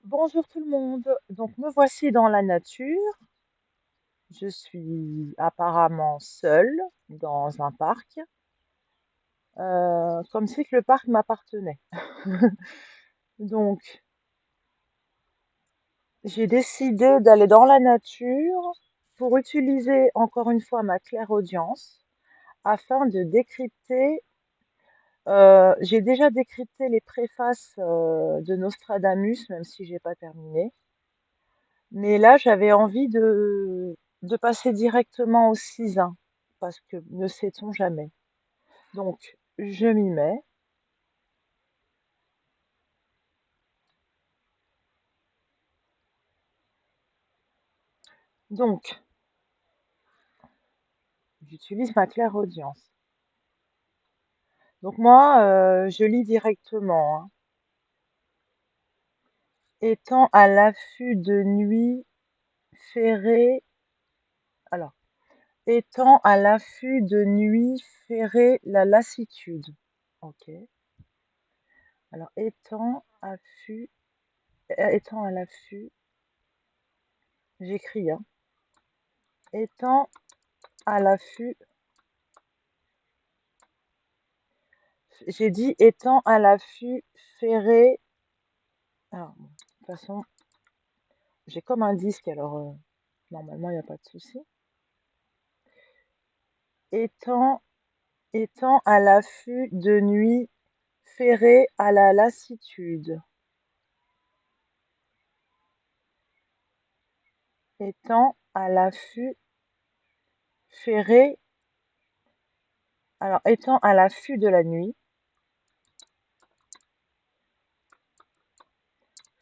Bonjour tout le monde. Donc me voici dans la nature. Je suis apparemment seule dans un parc, comme si que le parc m'appartenait. Donc j'ai décidé d'aller dans la nature pour utiliser encore une fois ma clairaudience afin de décrypter. J'ai déjà décrypté les préfaces de Nostradamus, même si j'ai pas terminé. Mais là, j'avais envie de passer directement au cisein, parce que ne sait-on jamais. Donc, je m'y mets. Donc, j'utilise ma clairaudience. Donc moi, je lis directement, hein. Étant à l'affût de nuit ferrée, alors, étant à l'affût de nuit ferrée la lassitude. Ok. Alors, étant à l'affût, j'écris, hein. Étant à l'affût. J'ai dit étant à l'affût ferré. Alors, bon, de toute façon, j'ai comme un disque, alors normalement il n'y a pas de souci. Étant, étant à l'affût de nuit ferré à la lassitude. Étant à l'affût ferré. Alors, étant à l'affût de la nuit.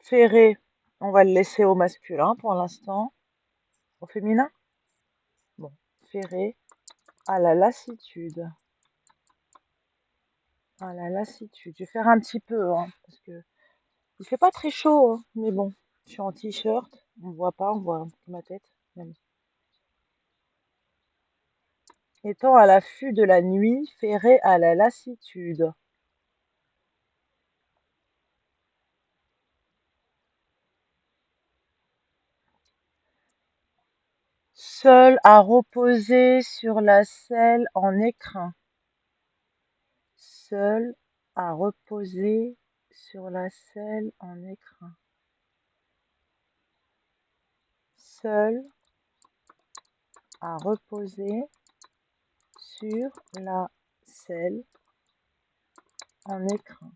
Ferré, on va le laisser au masculin pour l'instant. Au féminin? Bon, ferré à la lassitude. À la lassitude. Je vais faire un petit peu, hein, parce que il fait pas très chaud, hein, mais bon, je suis en t-shirt, on me voit pas, on voit un peu ma tête. Même. Étant à l'affût de la nuit, ferré à la lassitude. Seul à reposer sur la selle en écrin. Seul à reposer sur la selle en écrin. Seul à reposer sur la selle en écrin.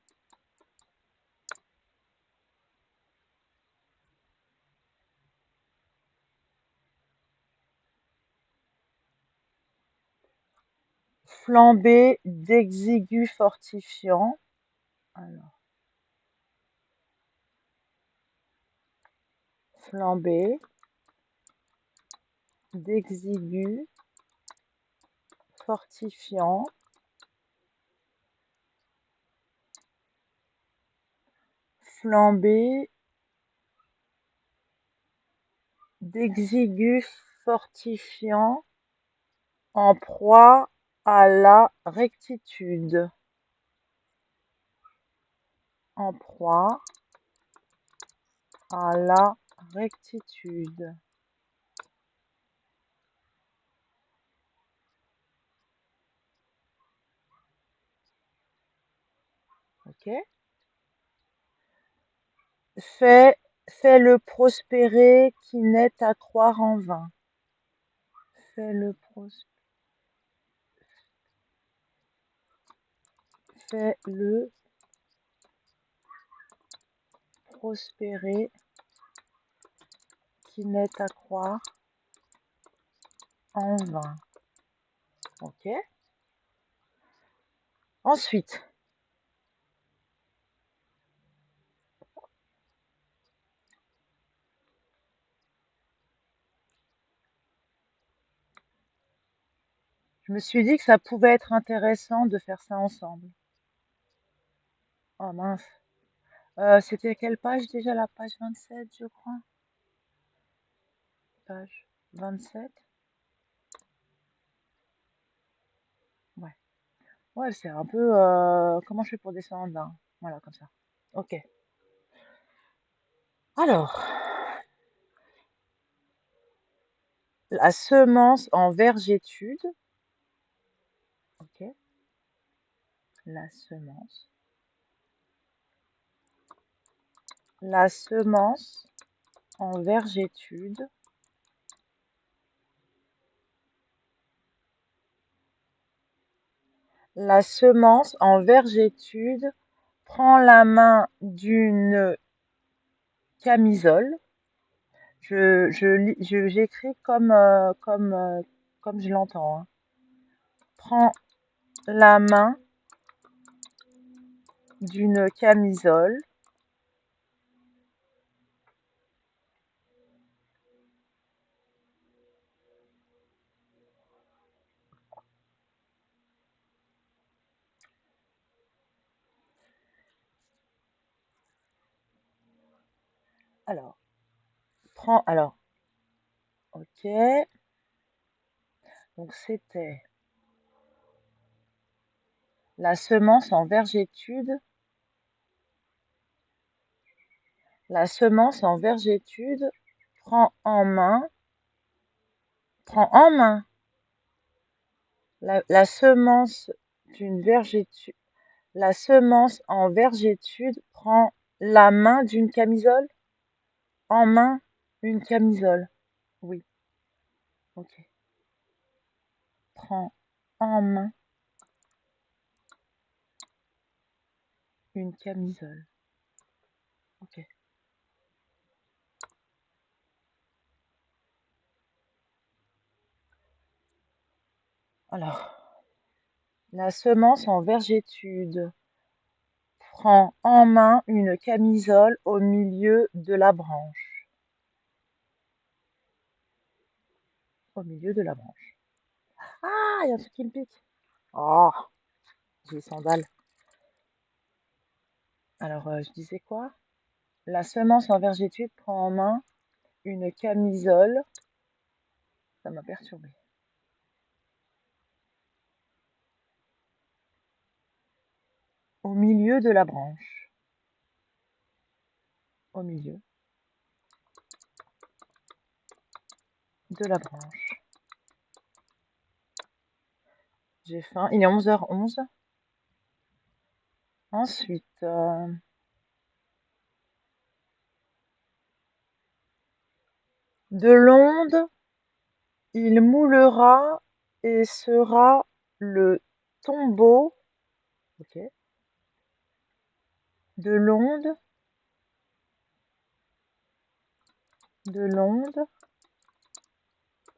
Flambée d'exigus fortifiant. Alors, flambée d'exigus fortifiant. Flambée d'exigus fortifiant en proie à la rectitude. En proie à la rectitude. Ok. Fais, fais-le prospérer qui n'est à croire en vain. Fais-le pros- fais-le prospérer qui n'est à croire en vain. Ok. Ensuite, je me suis dit que ça pouvait être intéressant de faire ça ensemble. Oh mince. C'était quelle page déjà? La page 27, je crois. Page 27. Ouais. Ouais, c'est un peu... comment je fais pour descendre là? Voilà, comme ça. Ok. Alors, la semence en vergétude, ok, la semence, la semence en vergétude, la semence en vergétude prend la main d'une camisole. J'écris comme je l'entends, hein. Prend la main d'une camisole. Alors, ok. Donc c'était la semence en vergétude. La semence en vergétude prend en main, prend en main la semence d'une vergétude. La semence en vergétude prend la main d'une camisole. En main, une camisole. Oui, ok. Prend en main une camisole. Ok. Alors, la semence en vergétude prend en main une camisole au milieu de la branche. Au milieu de la branche. Ah, il y a un truc qui me pique. Oh, j'ai les sandales. Alors, je disais quoi? La semence en vergétude prend en main une camisole. Ça m'a perturbée. Au milieu de la branche. Au milieu de la branche. J'ai faim. Il est 11h11. Ensuite, de l'onde, il moulera et sera le tombeau. Ok. De l'onde,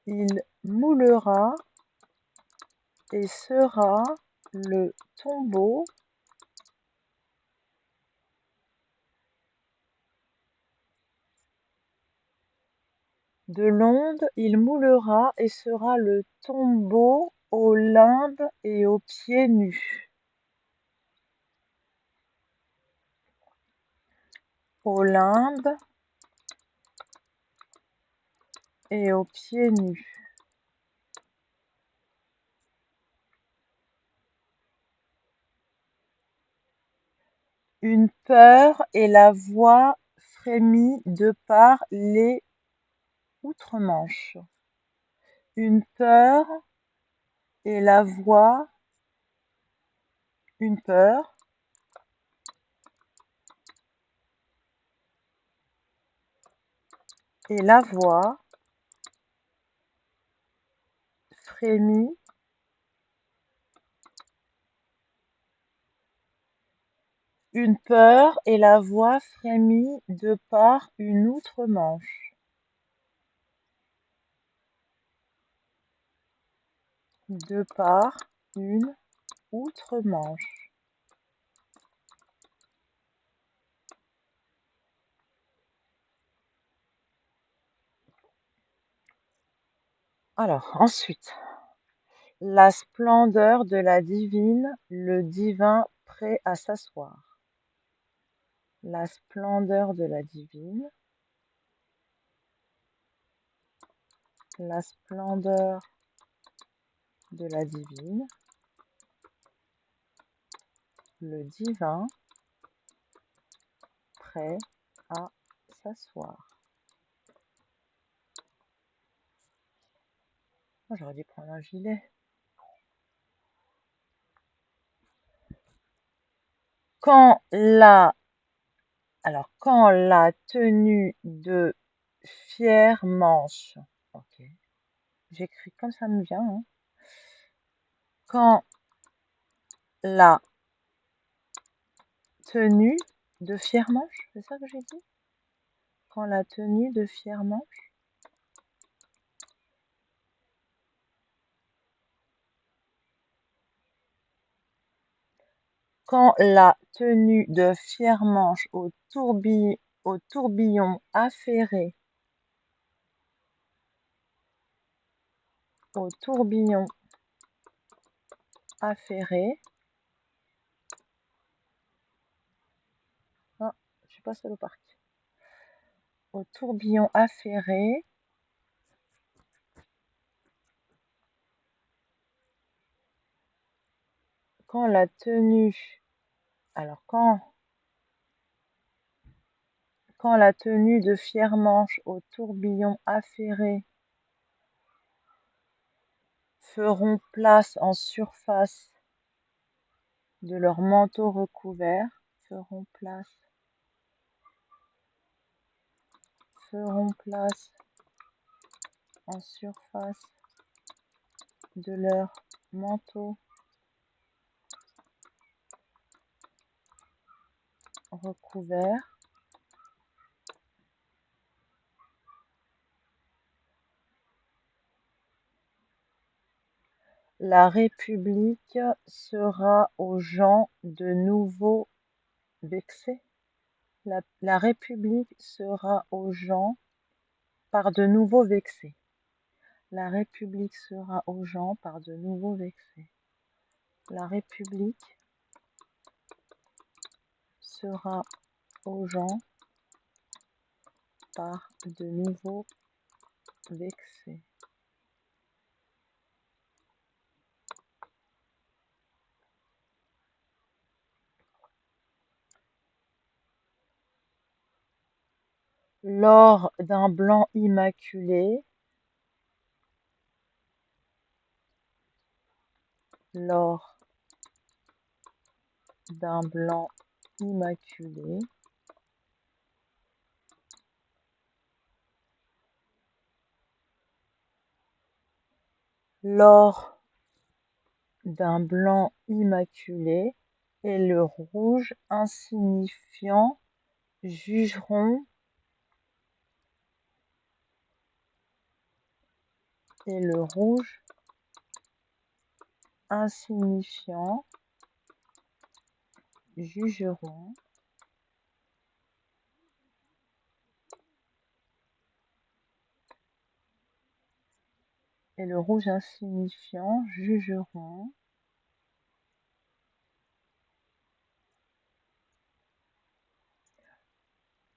il moulera et sera le tombeau de l'onde, il moulera et sera le tombeau aux limbes et aux pieds nus. Aux limbes et aux pieds nus. Une peur et la voix frémit de par les outre-Manche. Une peur et la voix, une peur et la voix frémit une peur et la voix frémit de par une outre-Manche. De par une outre-Manche. Alors, ensuite, la splendeur de la divine, le divin prêt à s'asseoir. La splendeur de la divine, la splendeur de la divine, le divin prêt à s'asseoir. Oh, j'aurais dû prendre un gilet. Quand la tenue de fière manche, ok, j'écris comme ça me vient, hein. Quand la tenue de fière manche, c'est ça que j'ai dit? Quand la tenue de fière manche, quand la tenue de fière manche au tourbillon affairé, au tourbillon affairé, ah, je suis pas seule au parc. Au tourbillon affairé, quand la tenue, alors quand la tenue de fière manche au tourbillon affairé feront place en surface de leur manteau recouvert, feront place en surface de leur manteau recouvert, la République sera aux gens de nouveau vexée. La République sera aux gens par de nouveau vexée. La République sera aux gens par de nouveau vexée. La République sera aux gens par de nouveau vexée. Lors d'un blanc immaculé, lors d'un blanc immaculé, lors d'un blanc immaculé et le rouge insignifiant jugeront et le rouge insignifiant jugeront et le rouge insignifiant jugeront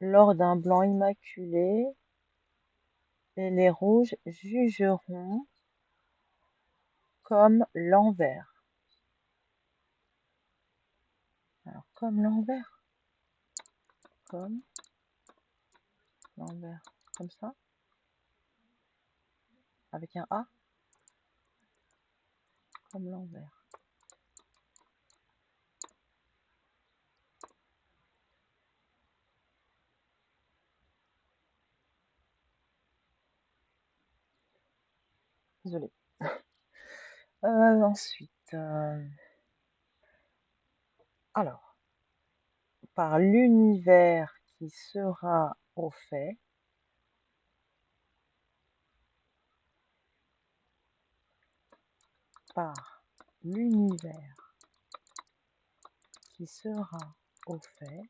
lors d'un blanc immaculé et les rouges jugeront comme l'envers. Alors, comme l'envers, comme l'envers, comme ça, avec un A, comme l'envers. Désolée. Ensuite, alors, par l'univers qui sera au fait, par l'univers qui sera au fait,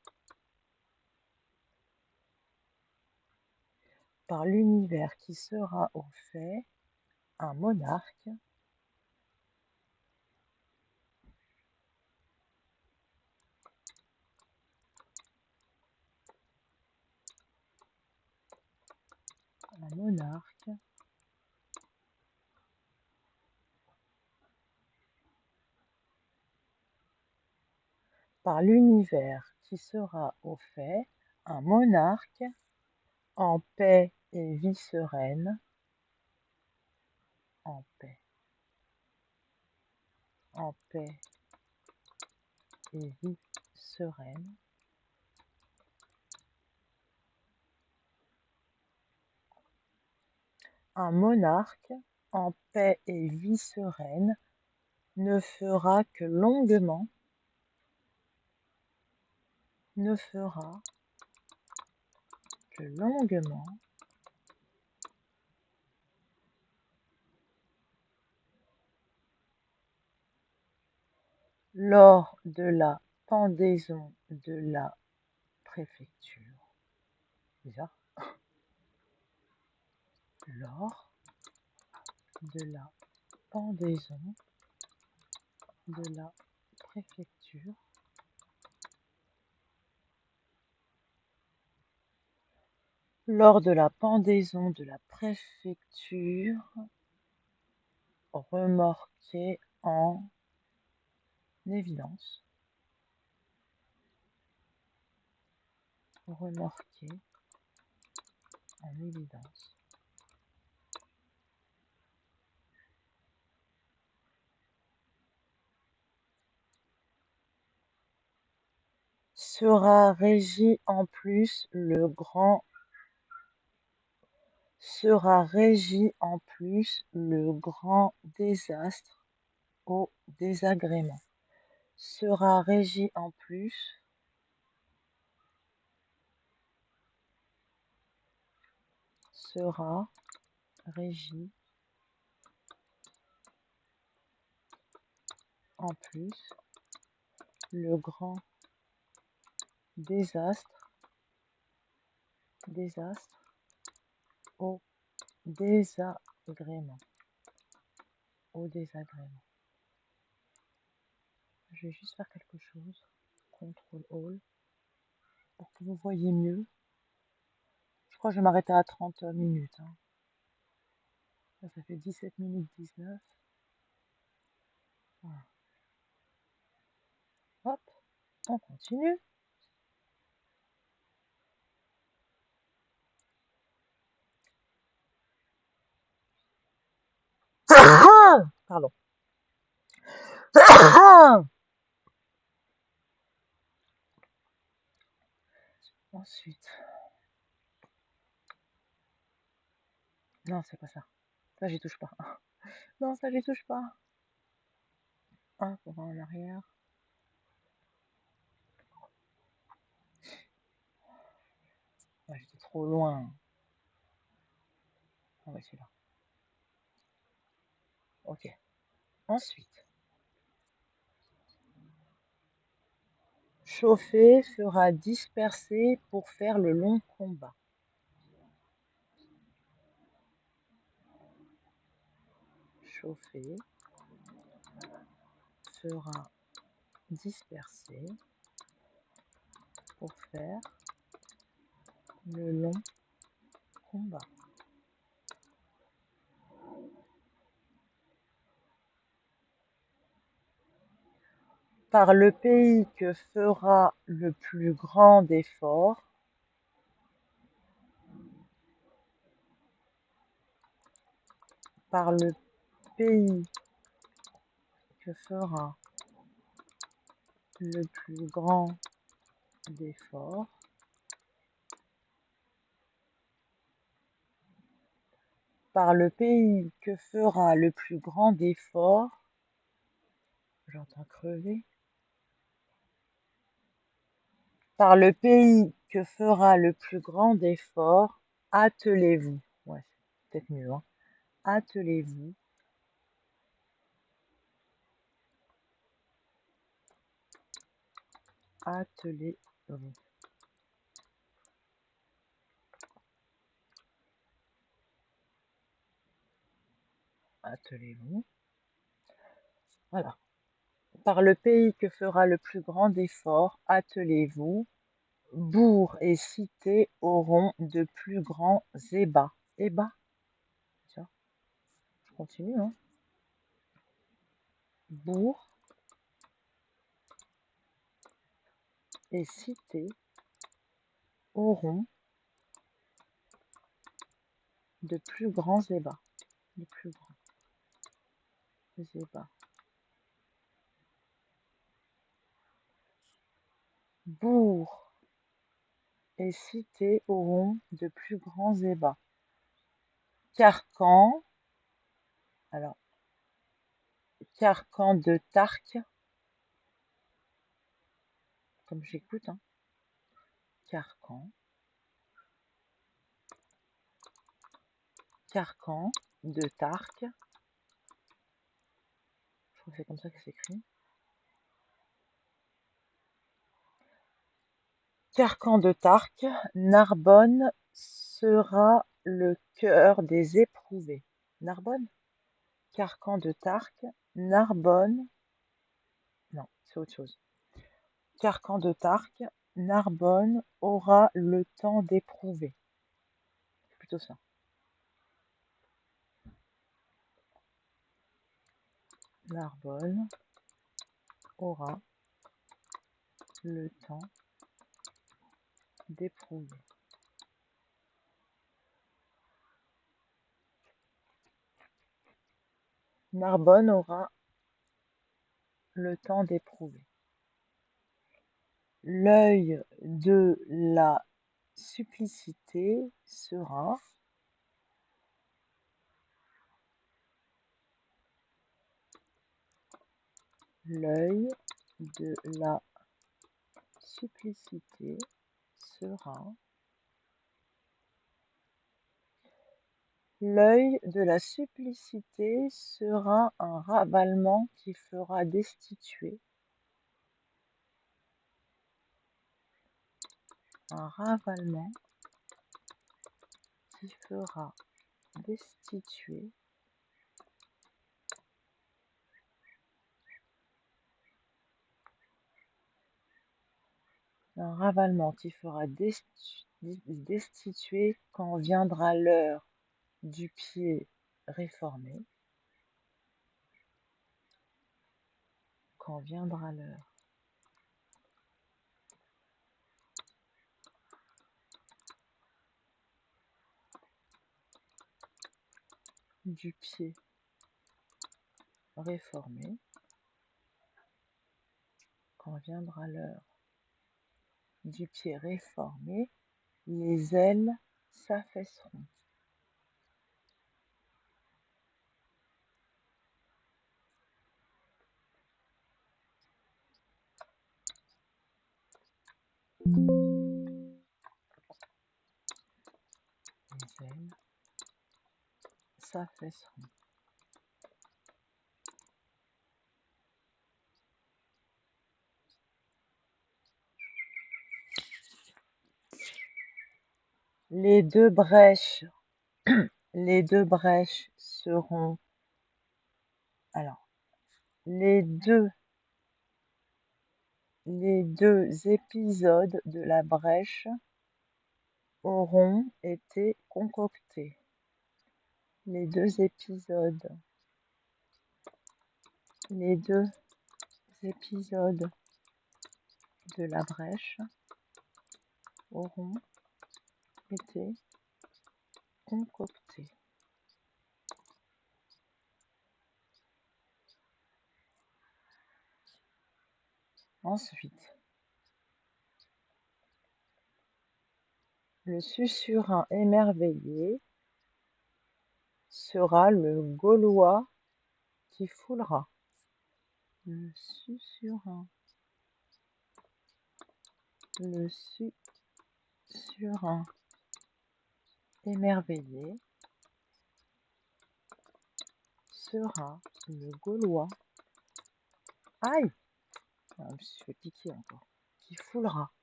par l'univers qui sera au fait, un monarque par l'univers qui sera au fait, un monarque en paix et vie sereine, en paix, en paix et vie sereine, un monarque en paix et vie sereine ne fera que longuement, ne fera que longuement lors de la pendaison de la préfecture. Bizarre. Lors de la pendaison de la préfecture. Lors de la pendaison de la préfecture, remorquée en évidence. Remorquée en évidence. Sera régi en plus le grand désastre au désagrément. Sera régi en plus sera régi en plus le grand désastre au désagrément. Au désagrément. Je vais juste faire quelque chose. Contrôle All. Pour que vous voyez mieux. Je crois que je vais m'arrêter à 30 minutes. Hein. Là, ça fait 17 minutes 19. Voilà. Hop, on continue. Pardon. Ensuite. Non, c'est pas ça. Ça, j'y touche pas. Non, ça, j'y touche pas. Hop, on va en arrière. Ah, j'étais trop loin. On va essayer là. Ok. Ensuite. Chauffer sera dispersé pour faire le long combat. Chauffer sera dispersé pour faire le long combat. Par le pays que fera le plus grand effort, par le pays que fera le plus grand effort, par le pays que fera le plus grand effort, j'entends crever, par le pays que fera le plus grand effort, attelez-vous. Ouais, c'est peut-être mieux, hein. Attelez-vous. Attelez-vous. Attelez-vous. Voilà. Par le pays que fera le plus grand effort, attelez-vous. Bourg et cité auront de plus grands ébats. Ébats? Tiens, je continue, hein. Bourg et cité auront de plus grands ébats. De plus grands ébats. Bourg et cité auront de plus grands ébats. Carcan, alors, Carcan de Tarque, comme j'écoute, hein. Carcan de Tarque, je crois que c'est comme ça que c'est écrit. Carcan de Tarque, Narbonne sera le cœur des éprouvés. Narbonne? Carcan de Tarque, Narbonne, non, c'est autre chose. Carcan de Tarque, Narbonne aura le temps d'éprouver. C'est plutôt ça. Narbonne aura le temps d'éprouver. Narbonne aura le temps d'éprouver. L'œil de la supplicité sera l'œil de la supplicité sera l'œil de la supplicité sera un ravalement qui fera destituer un ravalement qui fera destituer un ravalement qui fera destituer quand viendra l'heure du pied réformé, quand viendra l'heure du pied réformé, quand viendra l'heure du pied réformé, les ailes s'affaisseront. Les ailes s'affaisseront. Les deux brèches seront alors les deux épisodes de la brèche auront été concoctés. Les deux épisodes de la brèche auront été concoctés. Ensuite, le susurrin émerveillé sera le Gaulois qui foulera. Le susurrin émerveillé sera le Gaulois. Aïe! Je me suis fait piquer encore. Qui foulera.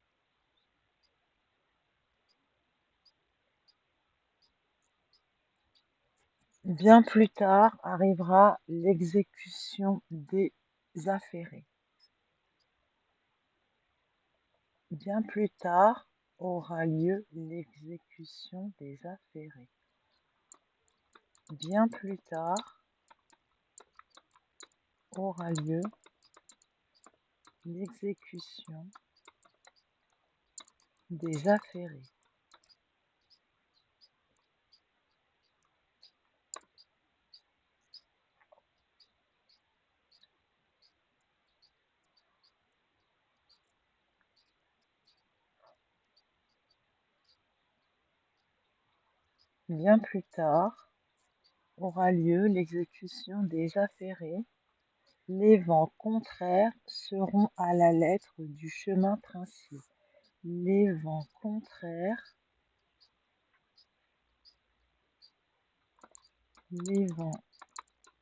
Bien plus tard arrivera l'exécution des affairés. Bien plus tard aura lieu l'exécution des affairés. Bien plus tard aura lieu l'exécution des affairés. Bien plus tard aura lieu l'exécution des affairés. Les vents contraires seront à la lettre du chemin princier. Les vents contraires, les vents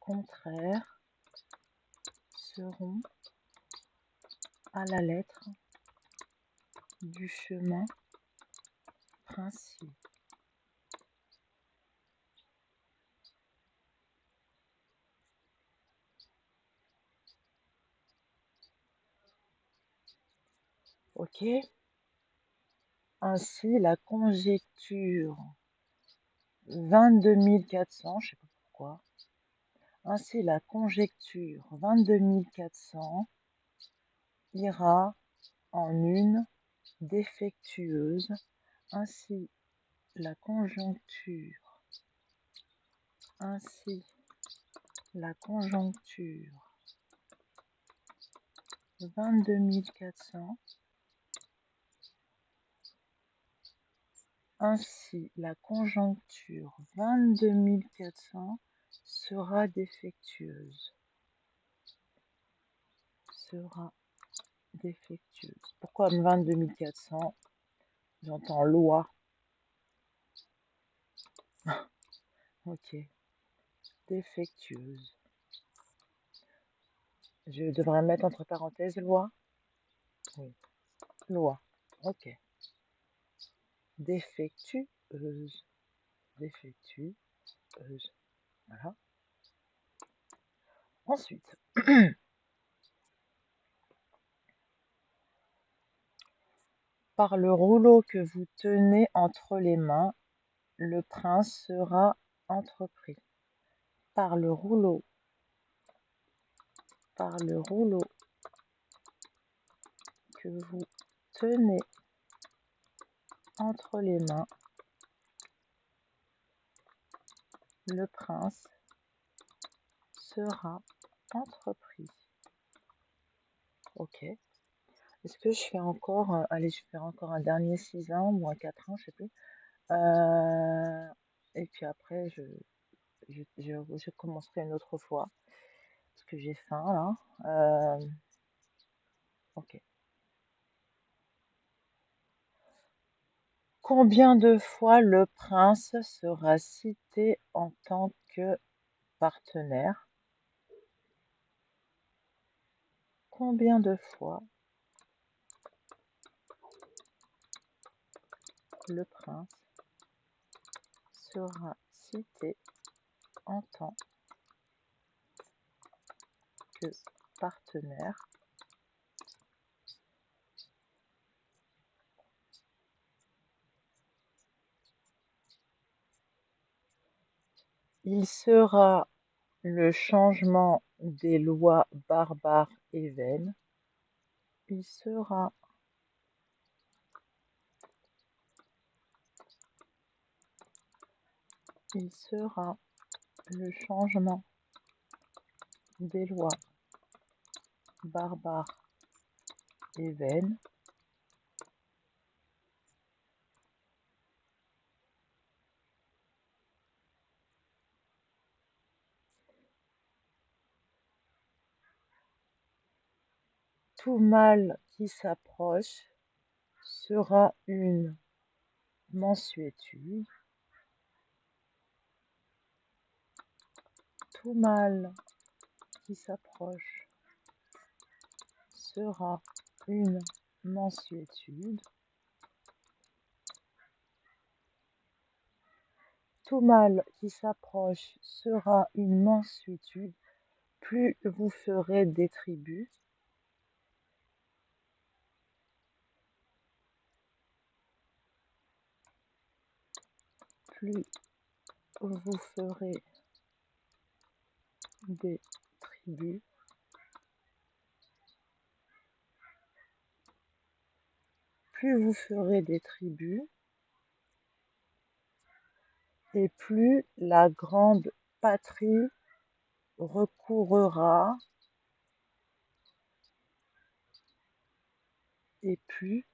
contraires seront à la lettre du chemin princier. Ok? Ainsi, la conjecture 22400, je sais pas pourquoi. Ainsi, la conjecture 22400 ira en une défectueuse. Ainsi, la conjoncture, ainsi, la conjoncture 22400, ainsi, la conjoncture 22400 sera défectueuse, sera défectueuse. Pourquoi 22400? J'entends loi. Ok, défectueuse. Je devrais mettre entre parenthèses loi? Oui, loi. Ok. Défectueuse, défectueuse. Voilà. Ensuite, par le rouleau que vous tenez entre les mains, le prince sera entrepris. Par le rouleau que vous tenez entre les mains, le prince sera entrepris. Ok. Est-ce que je fais encore, allez, je vais faire encore un dernier 6 ans ou un 4 ans, je sais plus. Et puis après, je commencerai une autre fois parce que j'ai faim là. Ok. Combien de fois le prince sera cité en tant que partenaire? Combien de fois le prince sera cité en tant que partenaire? Il sera le changement des lois barbares et vaines. Il sera le changement des lois barbares et vaines. Tout mal qui s'approche sera une mansuétude. Tout mal qui s'approche sera une mansuétude. Tout mal qui s'approche sera une mansuétude. Plus vous ferez des tribus, plus vous ferez des tribus, plus vous ferez des tribus, et plus la grande patrie recourra, et plus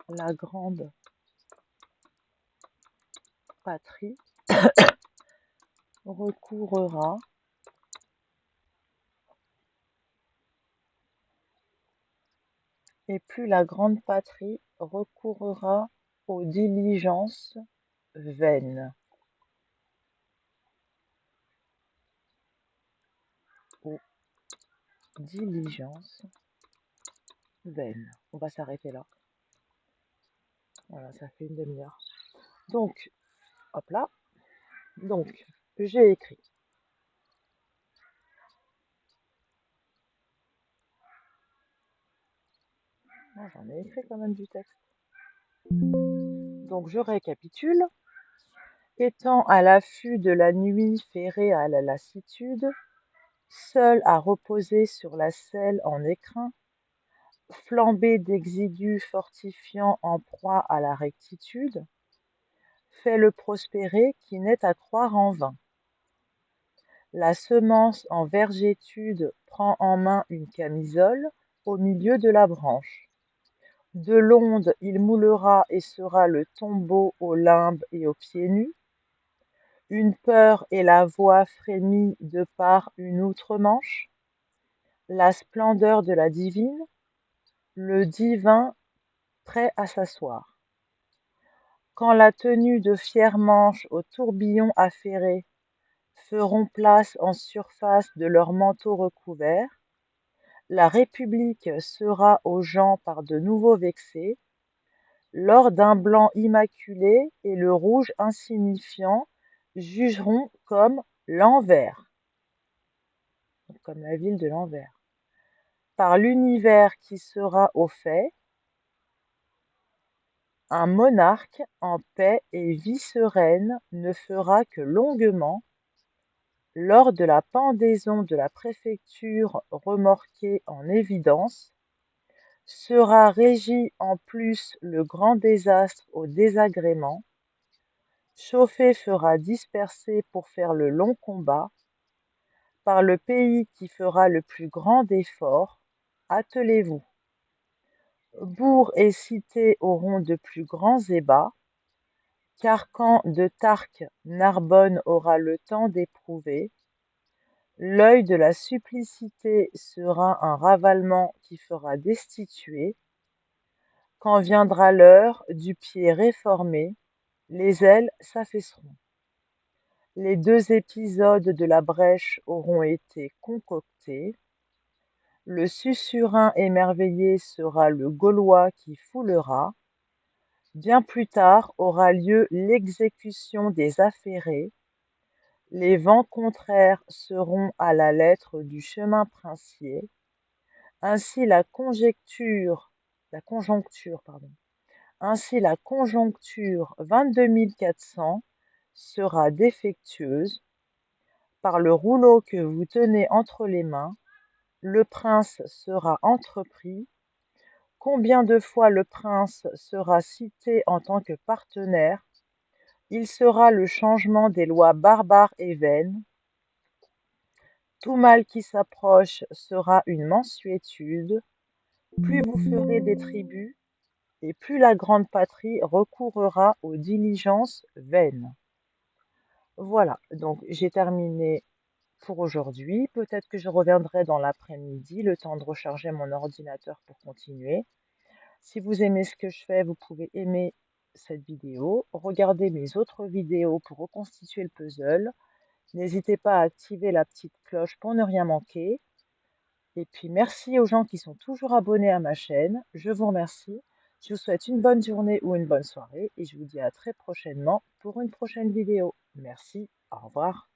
la grande patrie recourra et plus la grande patrie recourra aux diligences vaines. Aux diligences vaines. On va s'arrêter là. Voilà, ça fait une demi-heure. Donc, hop là. Donc, j'ai écrit. Ah, j'en ai écrit quand même du texte. Donc, je récapitule. Étant à l'affût de la nuit ferrée à la lassitude, seul à reposer sur la selle en écrin, flambé d'exigus fortifiant en proie à la rectitude, fais-le prospérer qui n'est à croire en vain. La semence en vergétude prend en main une camisole au milieu de la branche. De l'onde il moulera et sera le tombeau aux limbes et aux pieds nus. Une peur et la voix frémit de par une outre-manche. La splendeur de la divine, le divin prêt à s'asseoir. Quand la tenue de fiers manches aux tourbillons affairés feront place en surface de leurs manteaux recouverts, la République sera aux gens par de nouveau vexée, l'or d'un blanc immaculé et le rouge insignifiant jugeront comme l'Anvers, comme la ville de l'Anvers, par l'univers qui sera au fait, un monarque en paix et vie sereine ne fera que longuement, lors de la pendaison de la préfecture remorquée en évidence, sera régi en plus le grand désastre au désagrément, chauffé fera disperser pour faire le long combat, par le pays qui fera le plus grand effort, attelez-vous. Bourg et cité auront de plus grands ébats, Carcan de Tarque, Narbonne aura le temps d'éprouver, l'œil de la supplicité sera un ravalement qui fera destituer, quand viendra l'heure du pied réformé, les ailes s'affaisseront. Les deux épisodes de la brèche auront été concoctés, le susurrin émerveillé sera le Gaulois qui foulera, bien plus tard aura lieu l'exécution des affairés, les vents contraires seront à la lettre du chemin princier, ainsi la conjoncture 22 400 sera défectueuse. Par le rouleau que vous tenez entre les mains, le prince sera entrepris. Combien de fois le prince sera cité en tant que partenaire, il sera le changement des lois barbares et vaines. Tout mal qui s'approche sera une mansuétude. Plus vous ferez des tribus, et plus la grande patrie recourra aux diligences vaines. Voilà, donc j'ai terminé pour aujourd'hui. Peut-être que je reviendrai dans l'après-midi, le temps de recharger mon ordinateur pour continuer. Si vous aimez ce que je fais, vous pouvez aimer cette vidéo, regarder mes autres vidéos pour reconstituer le puzzle. N'hésitez pas à activer la petite cloche pour ne rien manquer. Et puis merci aux gens qui sont toujours abonnés à ma chaîne. Je vous remercie. Je vous souhaite une bonne journée ou une bonne soirée et je vous dis à très prochainement pour une prochaine vidéo. Merci, au revoir.